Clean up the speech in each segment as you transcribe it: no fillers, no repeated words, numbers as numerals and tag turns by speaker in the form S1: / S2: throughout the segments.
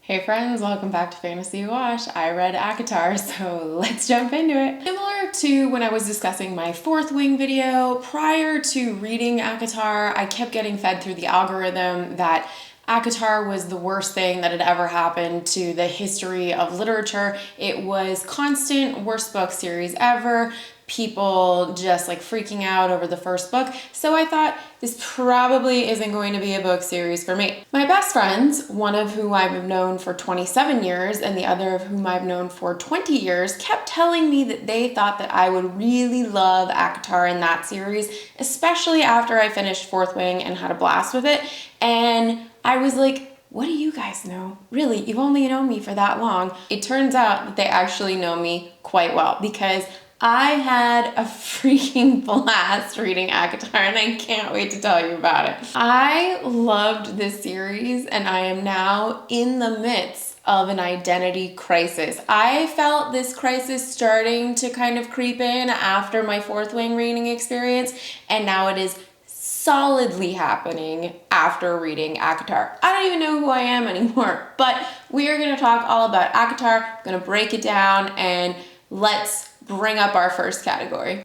S1: Hey friends, welcome back to Fantasy Wash. I read ACOTAR, so let's jump into it. Similar to when I was discussing my Fourth Wing video, prior to reading ACOTAR, I kept getting fed through the algorithm that ACOTAR was the worst thing that had ever happened to the history of literature. It was constant worst book series ever. People just like freaking out over the first book. So I thought this probably isn't going to be a book series for me. My best friends, one of whom I've known for 27 years and the other of whom I've known for 20 years, kept telling me that they thought that I would really love ACOTAR in that series, especially after I finished Fourth Wing and had a blast with it. And I was like, what do you guys know? Really, you've only known me for that long. It turns out that they actually know me quite well because I had a freaking blast reading ACOTAR and I can't wait to tell you about it. I loved this series and I am now in the midst of an identity crisis. I felt this crisis starting to kind of creep in after my Fourth Wing reading experience, and now it is solidly happening after reading ACOTAR. I don't even know who I am anymore, but we are going to talk all about ACOTAR. I'm going to break it down and let's bring up our first category.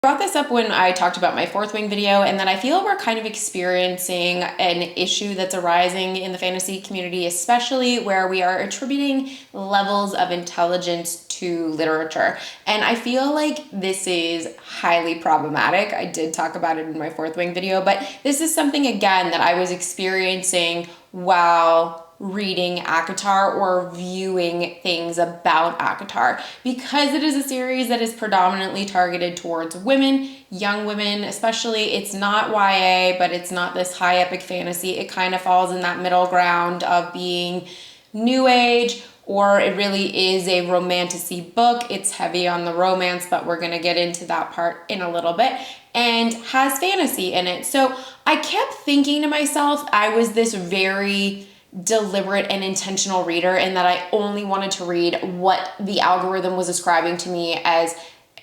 S1: I brought this up when I talked about my Fourth Wing video, and that I feel we're kind of experiencing an issue that's arising in the fantasy community, especially where we are attributing levels of intelligence to literature. And I feel like this is highly problematic. I did talk about it in my Fourth Wing video, but this is something, again, that I was experiencing while reading ACOTAR or viewing things about ACOTAR, because it is a series that is predominantly targeted towards women, young women especially. It's not YA, but it's not this high epic fantasy. It kind of falls in that middle ground of being new age, or it really is a romantasy book. It's heavy on the romance, but we're going to get into that part in a little bit, and has fantasy in it. So I kept thinking to myself, I was this very deliberate and intentional reader, and that I only wanted to read what the algorithm was ascribing to me as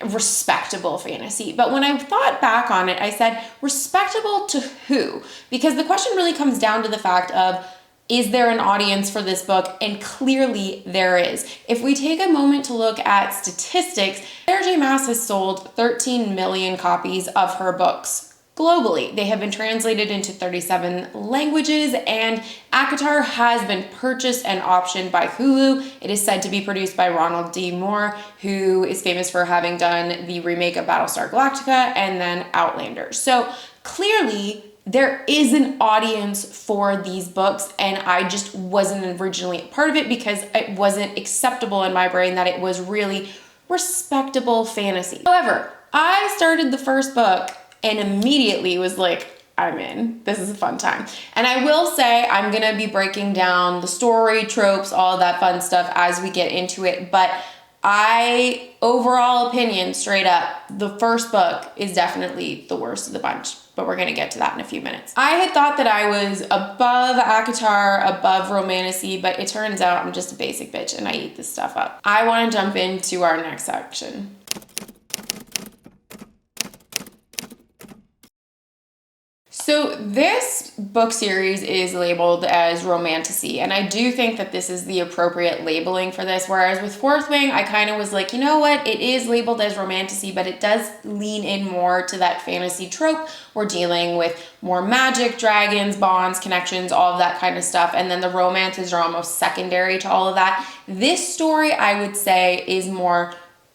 S1: respectable fantasy. But when I thought back on it, I said, respectable to who? Because the question really comes down to the fact of, is there an audience for this book? And clearly there is. If we take a moment to look at statistics, Sarah J. Maas has sold 13 million copies of her books globally. They have been translated into 37 languages, and ACOTAR has been purchased and optioned by Hulu. It is said to be produced by Ronald D. Moore, who is famous for having done the remake of Battlestar Galactica and then Outlander. So clearly there is an audience for these books, and I just wasn't originally a part of it because it wasn't acceptable in my brain that it was really respectable fantasy. However, I started the first book and immediately was like, I'm in. This is a fun time. And I will say I'm going to be breaking down the story, tropes, all of that fun stuff as we get into it. But overall opinion, straight up, the first book is definitely the worst of the bunch. But we're going to get to that in a few minutes. I had thought that I was above ACOTAR, above romantasy, but it turns out I'm just a basic bitch and I eat this stuff up. I want to jump into our next section. So this book series is labeled as romantasy, and I do think that this is the appropriate labeling for this, whereas with Fourth Wing, I kind of was like, you know what, it is labeled as romantasy, but it does lean in more to that fantasy trope. We're dealing with more magic, dragons, bonds, connections, all of that kind of stuff, and then the romances are almost secondary to all of that. This story, I would say, is more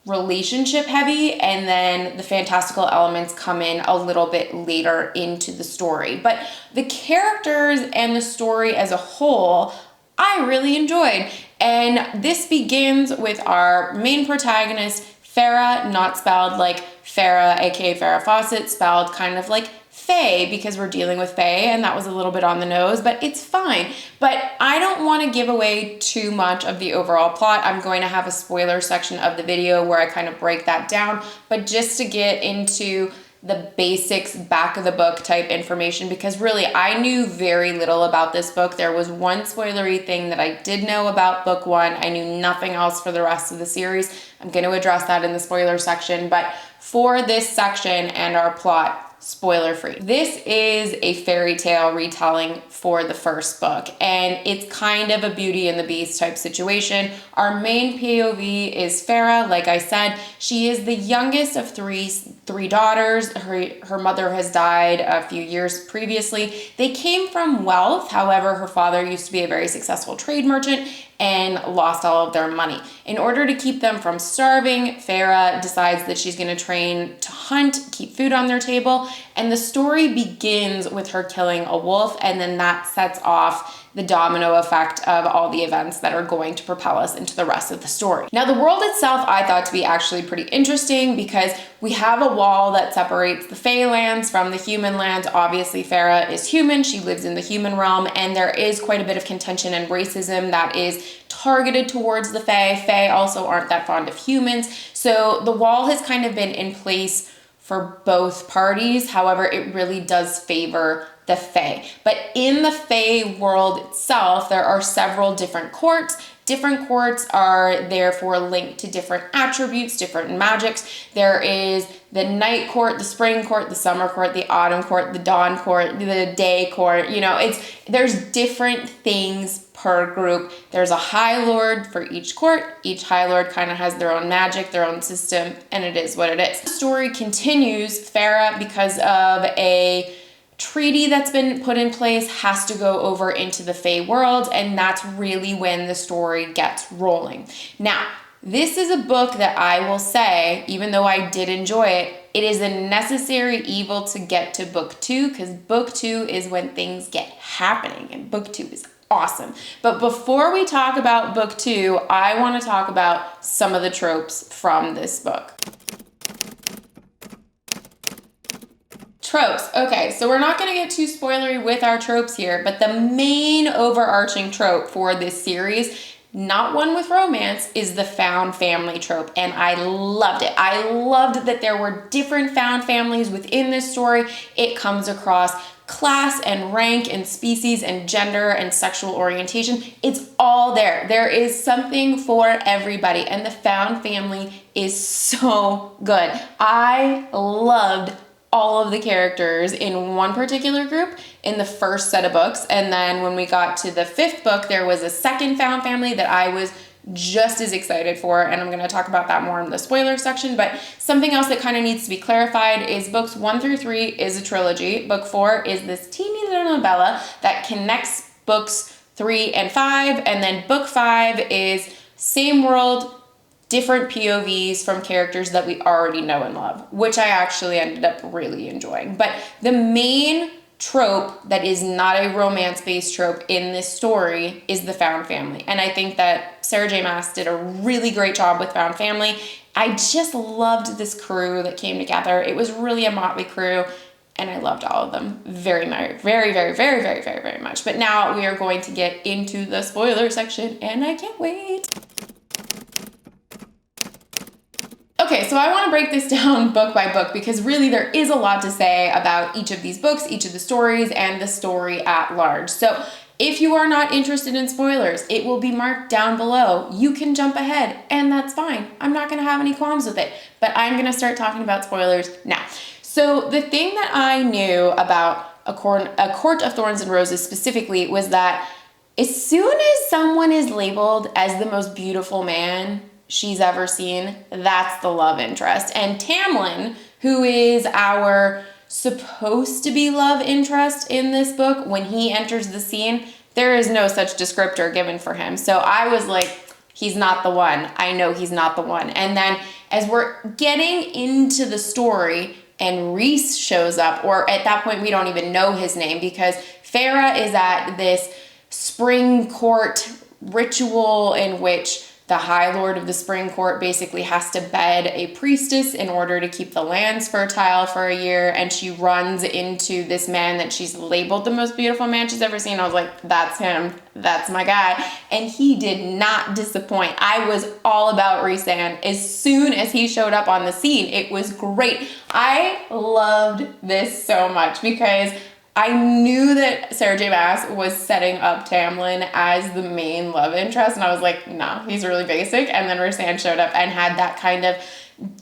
S1: relationship heavy, and then the fantastical elements come in a little bit later into the story. But the characters and the story as a whole, I really enjoyed. And this begins with our main protagonist, Farah, not spelled like Farah, aka Farrah Fawcett, spelled kind of like Faye, because we're dealing with Faye, and that was a little bit on the nose, but it's fine. But I don't want to give away too much of the overall plot. I'm going to have a spoiler section of the video where I kind of break that down, but just to get into the basics, back of the book type information, because really I knew very little about this book. There was one spoilery thing that I did know about book one. I knew nothing else for the rest of the series. I'm going to address that in the spoiler section, but for this section and our plot, spoiler free. This is a fairy tale retelling for the first book, and it's kind of a Beauty and the Beast type situation. Our main POV is Farah. Like I said, she is the youngest of three daughters. Her mother has died a few years previously. They came from wealth. However, her father used to be a very successful trade merchant and lost all of their money. In order to keep them from starving, Farah decides that she's going to train to hunt, keep food on their table, and the story begins with her killing a wolf, and then that sets off the domino effect of all the events that are going to propel us into the rest of the story. Now, the world itself I thought to be actually pretty interesting because we have a wall that separates the Fae lands from the human lands. Obviously, Farah is human. She lives in the human realm, and there is quite a bit of contention and racism that is targeted towards the Fae. Fae also aren't that fond of humans. So the wall has kind of been in place for both parties. However, it really does favor the Fae. But in the Fae world itself, there are several different courts. Different courts are therefore linked to different attributes, different magics. There is the night court, the spring court, the summer court, the autumn court, the dawn court, the day court. You know, there's different things per group. There's a High Lord for each court. Each High Lord kind of has their own magic, their own system, and it is what it is. The story continues. Farah, because of a treaty that's been put in place, has to go over into the Fae world, and that's really when the story gets rolling. Now, this is a book that I will say, even though I did enjoy it, it is a necessary evil to get to book 2, because book 2 is when things get happening, and book 2 is awesome. But before we talk about book 2, I want to talk about some of the tropes from this book. Tropes. Okay, so we're not going to get too spoilery with our tropes here, but the main overarching trope for this series, not one with romance, is the found family trope, and I loved it. I loved that there were different found families within this story. It comes across class and rank and species and gender and sexual orientation. It's all there. There is something for everybody, and the found family is so good. I loved all of the characters in one particular group in the first set of books, and then when we got to the 5th book, there was a second found family that I was just as excited for, and I'm going to talk about that more in the spoiler section. But something else that kind of needs to be clarified is books 1 through 3 is a trilogy. Book 4 is this teeny little novella that connects books 3 and 5, and then book 5 is same world, different POVs from characters that we already know and love, which I actually ended up really enjoying. But the main trope that is not a romance-based trope in this story is the found family. And I think that Sarah J. Maas did a really great job with found family. I just loved this crew that came together. It was really a motley crew, and I loved all of them very much, very much. But now we are going to get into the spoiler section, and I can't wait. Okay, so I want to break this down book by book because really there is a lot to say about each of these books, each of the stories, and the story at large. So if you are not interested in spoilers, it will be marked down below. You can jump ahead, and that's fine. I'm not going to have any qualms with it, but I'm going to start talking about spoilers now. So the thing that I knew about A Court of Thorns and Roses specifically was that as soon as someone is labeled as the most beautiful man she's ever seen, that's the love interest. And Tamlin, who is our supposed to be love interest in this book, when he enters the scene, there is no such descriptor given for him. So I was like, he's not the one. I know he's not the one. And then as we're getting into the story and Rhys shows up, or at that point we don't even know his name because Farah is at this spring court ritual in which the High Lord of the Spring Court basically has to bed a priestess in order to keep the lands fertile for a year, and she runs into this man that she's labeled the most beautiful man she's ever seen. I was like, that's him. That's my guy. And he did not disappoint. I was all about Rhys-Ann. As soon as he showed up on the scene, it was great. I loved this so much because I knew that Sarah J. Maas was setting up Tamlin as the main love interest, and I was like, no, he's really basic. And then Rhys-Ann showed up and had that kind of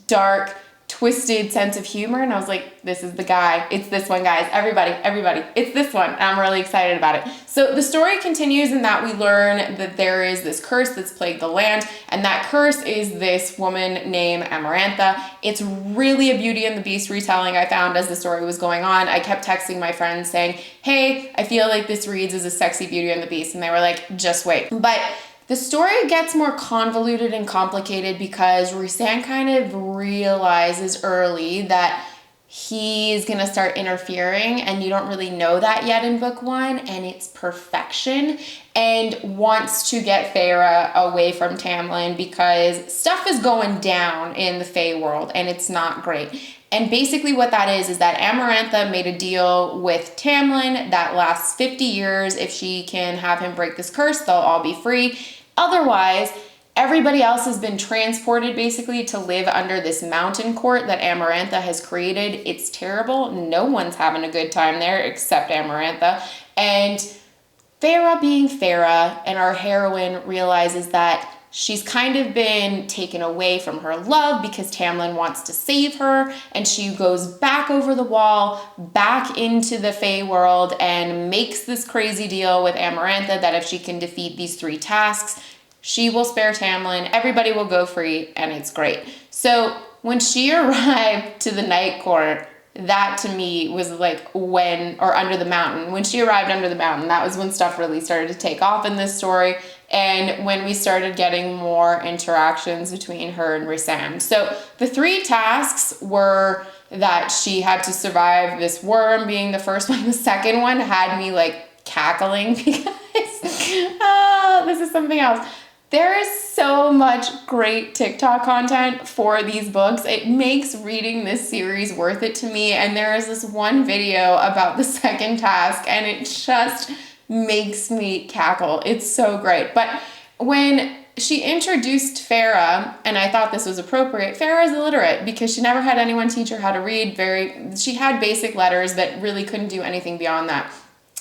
S1: dark, twisted sense of humor, and I was like, this is the guy. It's this one, guys. Everybody, it's this one. And I'm really excited about it. So the story continues in that we learn that there is this curse that's plagued the land, and that curse is this woman named Amarantha. It's really a Beauty and the Beast retelling I found as the story was going on. I kept texting my friends saying, hey, I feel like this reads as a sexy Beauty and the Beast, and they were like, just wait. But the story gets more convoluted and complicated because Rhysand kind of realizes early that he's going to start interfering, and you don't really know that yet in book 1, and it's perfection, and wants to get Feyre away from Tamlin because stuff is going down in the Fey world, and it's not great. And basically what that is that Amarantha made a deal with Tamlin that lasts 50 years. If she can have him break this curse, they'll all be free. Otherwise, everybody else has been transported basically to live under this mountain court that Amarantha has created. It's terrible. No one's having a good time there except Amarantha. And Feyre, being Feyre, and our heroine, realizes that she's kind of been taken away from her love because Tamlin wants to save her, and she goes back over the wall, back into the Fey world, and makes this crazy deal with Amarantha that if she can defeat these 3 tasks, she will spare Tamlin, everybody will go free, and it's great. So when she arrived to the Night Court, that to me was like under the mountain. When she arrived under the mountain, that was when stuff really started to take off in this story, and when we started getting more interactions between her and Rhysand. So the 3 tasks were that she had to survive this worm being the first one. The second one had me like cackling because this is something else. There is so much great TikTok content for these books. It makes reading this series worth it to me. And there is this one video about the second task, and it just makes me cackle. It's so great. But when she introduced Feyre, and I thought this was appropriate, Feyre is illiterate because she never had anyone teach her how to read. She had basic letters, but really couldn't do anything beyond that.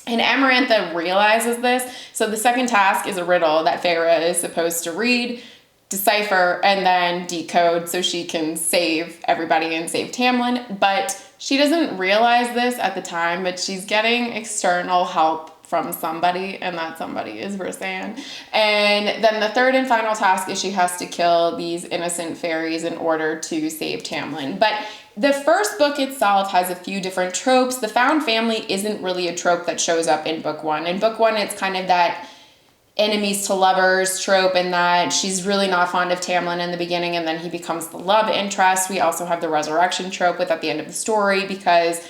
S1: And Amarantha realizes this. So the second task is a riddle that Feyre is supposed to read, decipher, and then decode so she can save everybody and save Tamlin. But she doesn't realize this at the time, but she's getting external help from somebody, and that somebody is Rhysand. And then the third and final task is she has to kill these innocent fairies in order to save Tamlin. But the first book itself has a few different tropes. The found family isn't really a trope that shows up in book 1. In book 1, it's kind of that enemies to lovers trope, in that she's really not fond of Tamlin in the beginning, and then he becomes the love interest. We also have the resurrection trope at the end of the story because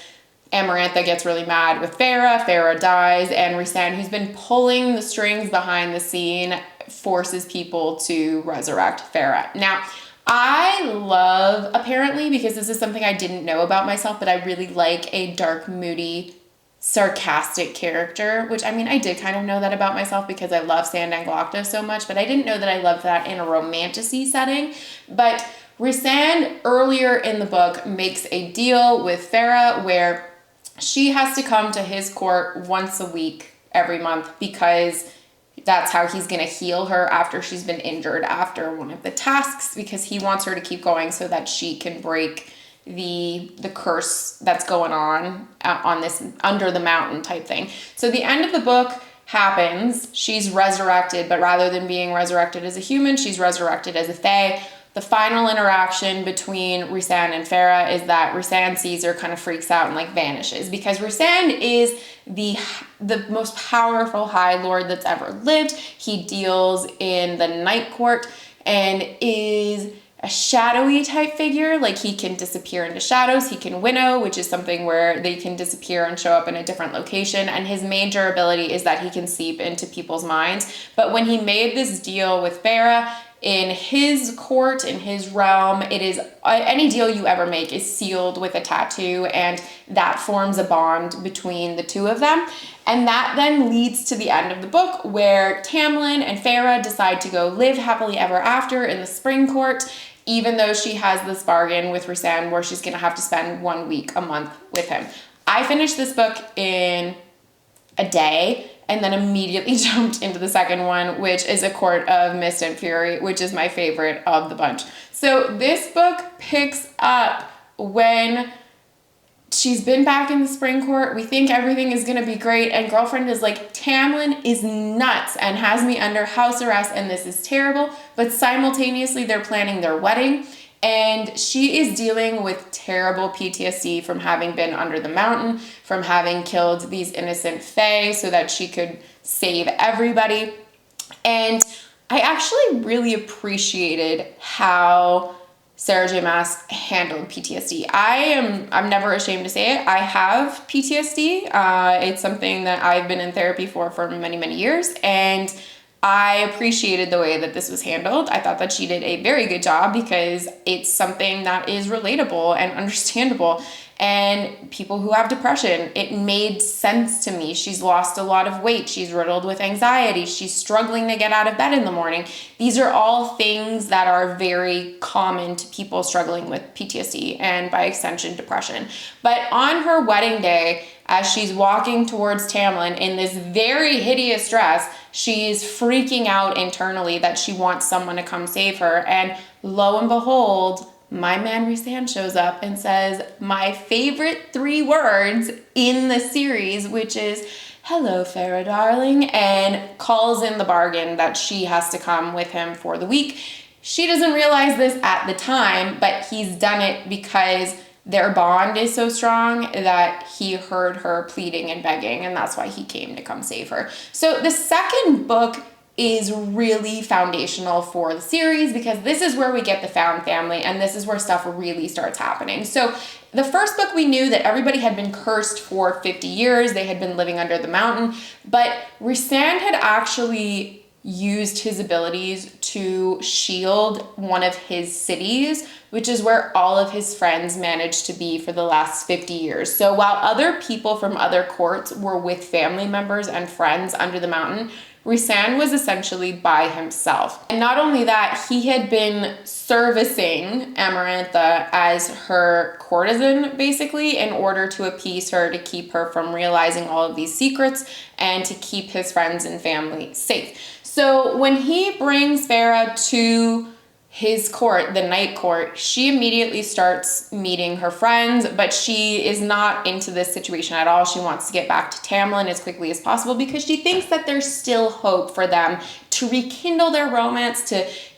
S1: Amarantha gets really mad with Feyre dies, and Rhysand, who's been pulling the strings behind the scene, forces people to resurrect Feyre. Now, I love, apparently, because this is something I didn't know about myself, but I really like a dark, moody, sarcastic character, which, I mean, I did kind of know that about myself because I love Sandang Glocta so much, but I didn't know that I loved that in a romantasy setting. But Rhysand, earlier in the book, makes a deal with Feyre where she has to come to his court once a week every month because that's how he's going to heal her after she's been injured after one of the tasks, because he wants her to keep going so that she can break the curse that's going on this under the mountain type thing. So the end of the book happens. She's resurrected, but rather than being resurrected as a human, she's resurrected as a fae. The final interaction between Rhysand and Feyre is that Rhysand sees her, kind of freaks out, and like vanishes, because Rhysand is the most powerful High Lord that's ever lived. He deals in the Night Court and is a shadowy type figure. Like, he can disappear into shadows. He can winnow, which is something where they can disappear and show up in a different location. And his major ability is that he can seep into people's minds. But when he made this deal with Feyre, in his court, in his realm, it is any deal you ever make is sealed with a tattoo, and that forms a bond between the two of them. And that then leads to the end of the book, where Tamlin and Feyre decide to go live happily ever after in the Spring Court, even though she has this bargain with Rhysand where she's going to have to spend 1 week a month with him. I finished this book in a day, and then immediately jumped into the second one, which is A Court of Mist and Fury, which is my favorite of the bunch. So this book picks up when she's been back in the spring court, we think everything is going to be great, and girlfriend is like, Tamlin is nuts and has me under house arrest, and this is terrible. But simultaneously, they're planning their wedding, and she is dealing with terrible PTSD from having been under the mountain, from having killed these innocent fae so that she could save everybody. And I actually really appreciated how Sarah J. Maas handled PTSD. I'm never ashamed to say it. I have PTSD. It's something that I've been in therapy for many, many years. And I appreciated the way that this was handled. I thought that she did a very good job because it's something that is relatable and understandable. And people who have depression, it made sense to me. She's lost a lot of weight. She's riddled with anxiety. She's struggling to get out of bed in the morning. These are all things that are very common to people struggling with PTSD and, by extension, depression. But on her wedding day, as she's walking towards Tamlin in this very hideous dress, she's freaking out internally that she wants someone to come save her. And lo and behold, my man Rhysand shows up and says my favorite 3 words in the series, which is, "Hello, Farah, darling," and calls in the bargain that she has to come with him for the week. She doesn't realize this at the time, but he's done it because their bond is so strong that he heard her pleading and begging, and that's why he came to come save her. So the second book is really foundational for the series because this is where we get the found family, and this is where stuff really starts happening. So the first book, we knew that everybody had been cursed for 50 years. They had been living under the mountain, but Rhysand had actually used his abilities to shield one of his cities, which is where all of his friends managed to be for the last 50 years. So while other people from other courts were with family members and friends under the mountain, Rhysand was essentially by himself. And not only that, he had been servicing Amarantha as her courtesan, basically, in order to appease her, to keep her from realizing all of these secrets, and to keep his friends and family safe. So when he brings Farah to his court, the night court, she immediately starts meeting her friends, but she is not into this situation at all. She wants to get back to Tamlin as quickly as possible because she thinks that there's still hope for them to rekindle their romance,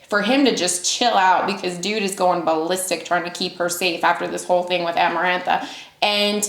S1: for him to just chill out, because dude is going ballistic trying to keep her safe after this whole thing with Amarantha. And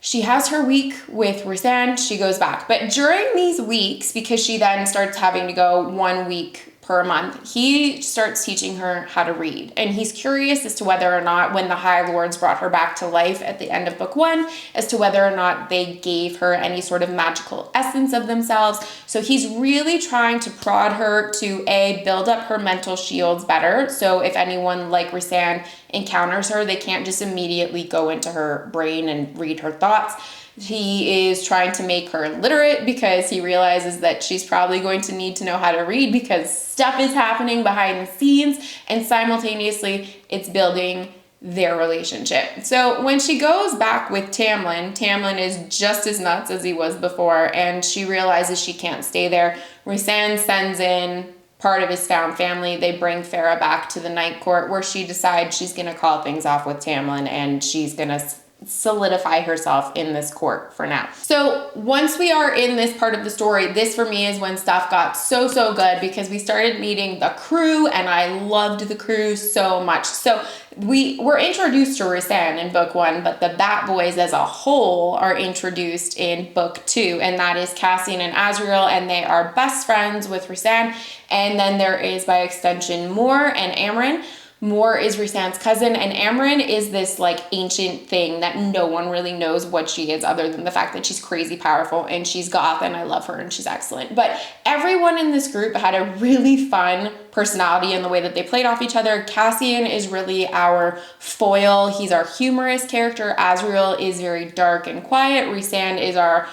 S1: she has her week with Rhysand. She goes back. But during these weeks, because she then starts having to go 1 week per month, he starts teaching her how to read. And he's curious as to whether or not, when the High Lords brought her back to life at the end of book 1, as to whether or not they gave her any sort of magical essence of themselves. So he's really trying to prod her to build up her mental shields better. So if anyone like Rhysand encounters her, they can't just immediately go into her brain and read her thoughts. He is trying to make her literate because he realizes that she's probably going to need to know how to read because stuff is happening behind the scenes, and simultaneously it's building their relationship. So when she goes back with Tamlin, Tamlin is just as nuts as he was before, and she realizes she can't stay there. Rhysand sends in part of his found family. They bring Farah back to the night court, where she decides she's going to call things off with Tamlin, and she's going to solidify herself in this court for now. So once we are in this part of the story, this for me is when stuff got so good, because we started meeting the crew, and I loved the crew so much. So we were introduced to Rhysand in book 1, but the Bat Boys as a whole are introduced in book 2, and that is Cassian and Azriel, and they are best friends with Rhysand. And then there is, by extension, Mor and Amren. Mor is Rhysand's cousin, and Amren is this like ancient thing that no one really knows what she is, other than the fact that she's crazy powerful and she's goth, and I love her and she's excellent. But everyone in this group had a really fun personality in the way that they played off each other. Cassian is really our foil. He's our humorous character. Azriel is very dark and quiet. Rhysand is our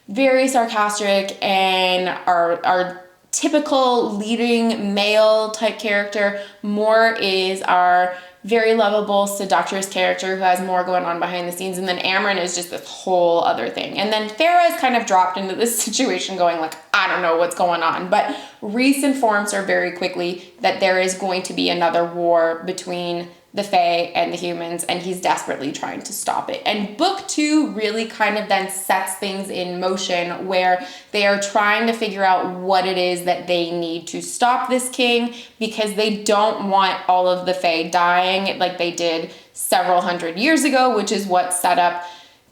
S1: very sarcastic and our typical leading male type character. Mor is our very lovable, seductress character who has more going on behind the scenes. And then Amren is just this whole other thing. And then Farah is kind of dropped into this situation going like, I don't know what's going on. But Rhys informs her very quickly that there is going to be another war between the Fae and the humans, and he's desperately trying to stop it. And book 2 really kind of then sets things in motion where they are trying to figure out what it is that they need to stop this king, because they don't want all of the Fae dying like they did several hundred years ago, which is what set up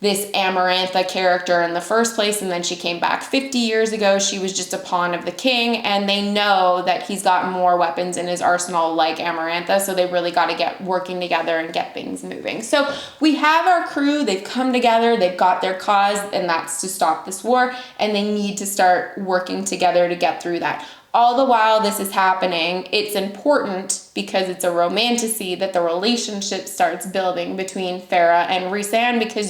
S1: this Amarantha character in the first place. And then she came back 50 years ago. She was just a pawn of the king, and they know that he's got more weapons in his arsenal like Amarantha, so they really got to get working together and get things moving. So we have our crew, they've come together, they've got their cause, and that's to stop this war, and they need to start working together to get through that. All the while this is happening, it's important, because it's a romantasy, that the relationship starts building between Farah and Rhysand, because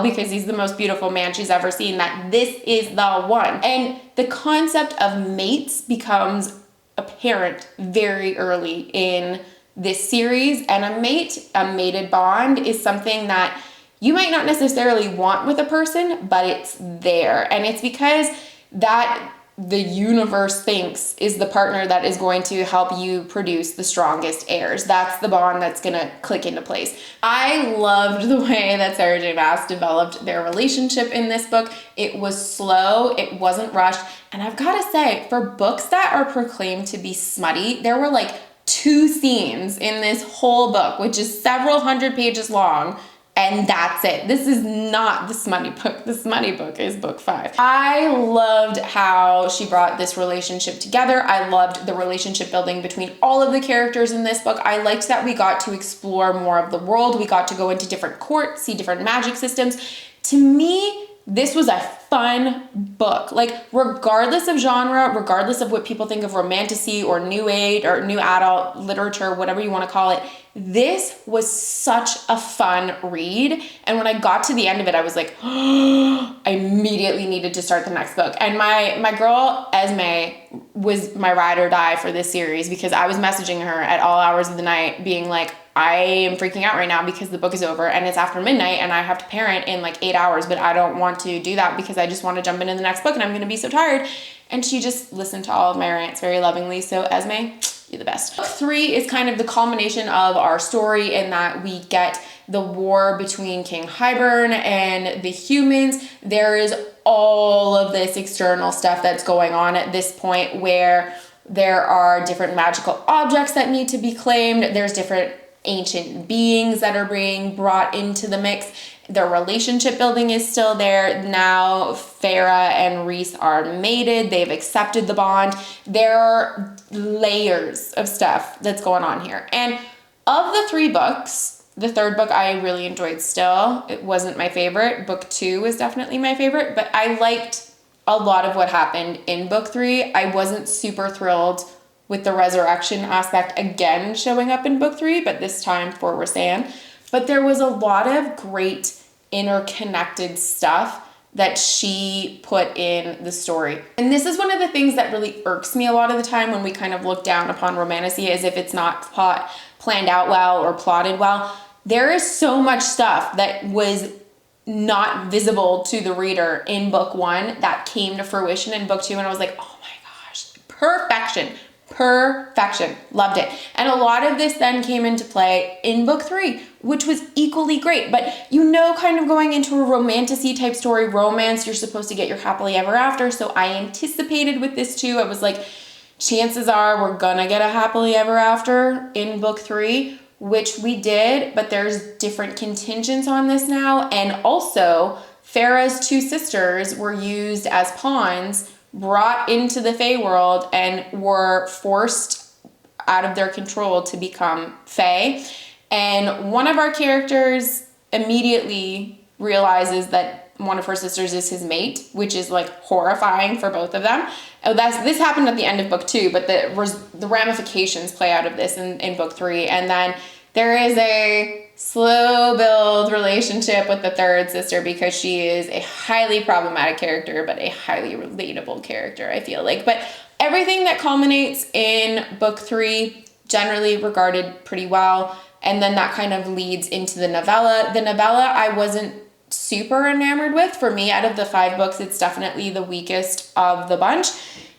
S1: because he's the most beautiful man she's ever seen, that this is the one. And the concept of mates becomes apparent very early in this series, and a mated bond is something that you might not necessarily want with a person, but it's there. And it's because that the universe thinks is the partner that is going to help you produce the strongest heirs. That's the bond that's going to click into place. I loved the way that Sarah J. Maas developed their relationship in this book. It was slow, it wasn't rushed, and I've got to say, for books that are proclaimed to be smutty, there were like 2 scenes in this whole book, which is several hundred pages long, and that's it. This is not the smutty book. The smutty book is book 5. I loved how she brought this relationship together. I loved the relationship building between all of the characters in this book. I liked that we got to explore more of the world. We got to go into different courts, see different magic systems. To me, this was a fun book. Like, regardless of genre, regardless of what people think of romantasy or new age or new adult literature, whatever you want to call it, this was such a fun read. And when I got to the end of it, I was like, oh, I immediately needed to start the next book. And my girl, Esme, was my ride or die for this series, because I was messaging her at all hours of the night being like, I am freaking out right now because the book is over and it's after midnight and I have to parent in like 8 hours, but I don't want to do that because I just want to jump into the next book and I'm going to be so tired. And she just listened to all of my rants very lovingly. So Esme, you're the best. Book 3 is kind of the culmination of our story in that we get the war between King Hybern and the humans. There is all of this external stuff that's going on at this point where there are different magical objects that need to be claimed. There's different ancient beings that are being brought into the mix. Their relationship building is still there. Now Farah and Rhys are mated. They've accepted the bond. There are layers of stuff that's going on here. And of the 3 books, the 3rd book I really enjoyed still. It wasn't my favorite. Book 2 was definitely my favorite, but I liked a lot of what happened in book 3. I wasn't super thrilled with the resurrection aspect again showing up in book 3, but this time for Rhysand. But there was a lot of great interconnected stuff that she put in the story. And this is one of the things that really irks me a lot of the time when we kind of look down upon romantasy as if it's not planned out well or plotted well. There is so much stuff that was not visible to the reader in book 1 that came to fruition in book 2, and I was like, oh my gosh, perfection. Loved it. And a lot of this then came into play in book 3, which was equally great. But kind of going into a romantasy type story, romance, you're supposed to get your happily ever after. So I anticipated with this too. I was like, chances are we're gonna get a happily ever after in book 3, which we did, but there's different contingents on this now. And also Farah's 2 sisters were used as pawns, brought into the Fae world, and were forced out of their control to become Fae. And one of our characters immediately realizes that one of her sisters is his mate, which is like horrifying for both of them. This happened at the end of book 2, but the ramifications play out of this in book 3. And then there is a slow build relationship with the 3rd sister because she is a highly problematic character, but a highly relatable character, I feel like. But everything that culminates in book 3 generally regarded pretty well. And then that kind of leads into the novella. The novella I wasn't super enamored with. For me, out of the 5 books, it's definitely the weakest of the bunch.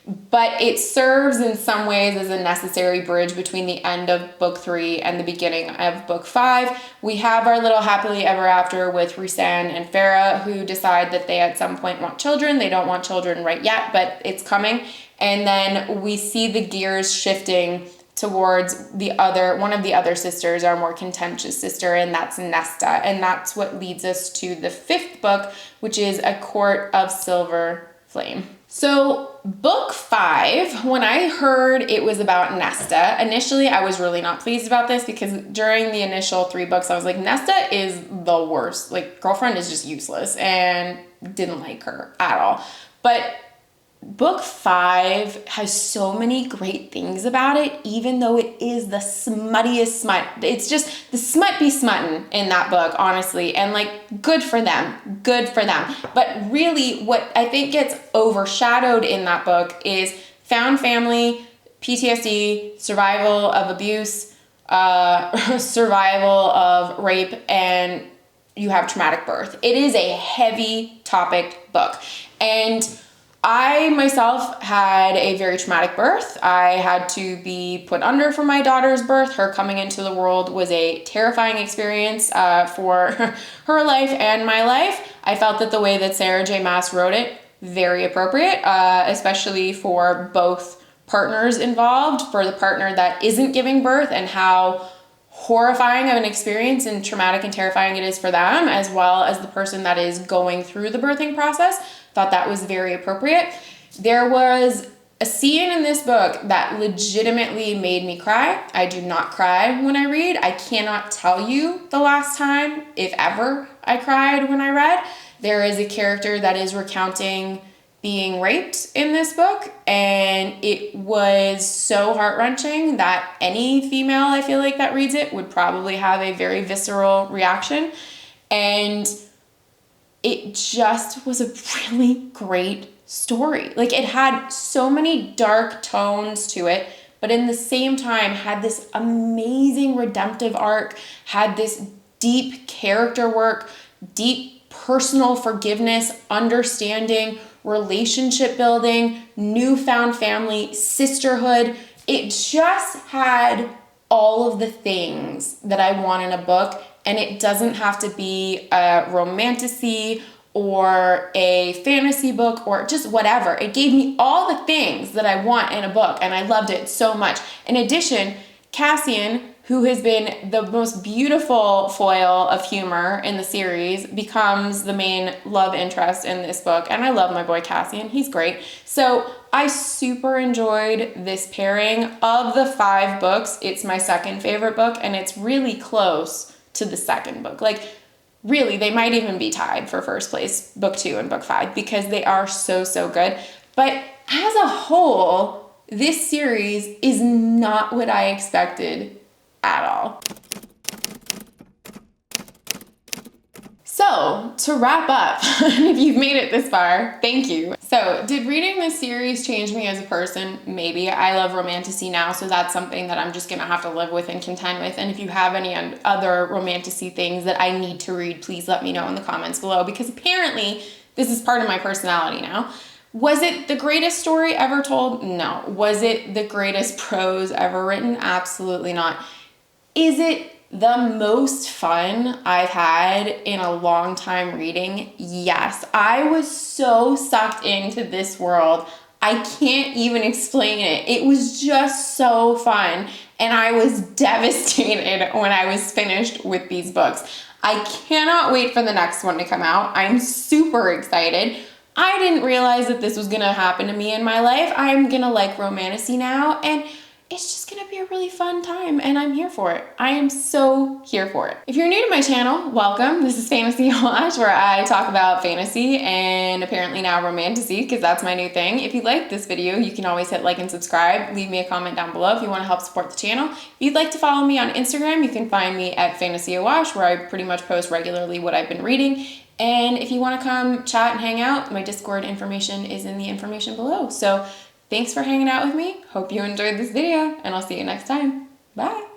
S1: but it serves in some ways as a necessary bridge between the end of book 3 and the beginning of book 5. We have our little happily ever after with Rhysand and Farah, who decide that they at some point want children. They don't want children right yet, but it's coming. And then we see the gears shifting towards one of the other sisters, our more contentious sister, and that's Nesta. And that's what leads us to the 5th book, which is A Court of Silver Flame. So book 5, when I heard it was about Nesta, initially I was really not pleased about this because during the initial 3 books, I was like, Nesta is the worst. Like, girlfriend is just useless, and didn't like her at all. But book 5 has so many great things about it, even though it is the smuttiest smut. It's just the smut be smuttin' in that book, honestly. And like, good for them. Good for them. But really, what I think gets overshadowed in that book is found family, PTSD, survival of abuse, survival of rape, and you have traumatic birth. It is a heavy topic book. And I myself had a very traumatic birth. I had to be put under for my daughter's birth. Her coming into the world was a terrifying experience for her life and my life. I felt that the way that Sarah J. Maas wrote it, very appropriate, especially for both partners involved, for the partner that isn't giving birth and how horrifying of an experience and traumatic and terrifying it is for them, as well as the person that is going through the birthing process. Thought that was very appropriate. There was a scene in this book that legitimately made me cry. I do not cry when I read. I cannot tell you the last time, if ever, I cried when I read. There is a character that is recounting being raped in this book, and it was so heart-wrenching that any female, I feel like, that reads it would probably have a very visceral reaction. And it just was a really great story. Like, it had so many dark tones to it, but in the same time had this amazing redemptive arc, had this deep character work, deep personal forgiveness, understanding, relationship building, newfound family, sisterhood. It just had all of the things that I want in a book. And it doesn't have to be a romantasy or a fantasy book or just whatever. It gave me all the things that I want in a book, and I loved it so much. In addition, Cassian, who has been the most beautiful foil of humor in the series, becomes the main love interest in this book. And I love my boy Cassian. He's great. So I super enjoyed this pairing. Of the 5 books, it's my second favorite book, and it's really close to the second book. Like, really, they might even be tied for first place, book 2 and book 5, because they are so, so good. But as a whole, this series is not what I expected at all. So, to wrap up, if you've made it this far, thank you. So, did reading this series change me as a person? Maybe. I love romantasy now, so that's something that I'm just gonna have to live with and contend with. And if you have any other romantasy things that I need to read, please let me know in the comments below, because apparently this is part of my personality now. Was it the greatest story ever told? No. Was it the greatest prose ever written? Absolutely not. Is it the most fun I've had in a long time reading? Yes. I was so sucked into this world. I can't even explain it. It was just so fun. And I was devastated when I was finished with these books. I cannot wait for the next one to come out. I'm super excited. I didn't realize that this was gonna happen to me in my life. I'm gonna like romantasy now, and it's just gonna be a really fun time, and I'm here for it. I am so here for it. If you're new to my channel, welcome. This is Fantasy Wash, where I talk about fantasy and apparently now romantasy, because that's my new thing. If you like this video, you can always hit like and subscribe. Leave me a comment down below if you want to help support the channel. If you'd like to follow me on Instagram, you can find me at Fantasy Wash, where I pretty much post regularly what I've been reading. And if you want to come chat and hang out, my Discord information is in the information below. So thanks for hanging out with me. Hope you enjoyed this video, and I'll see you next time. Bye.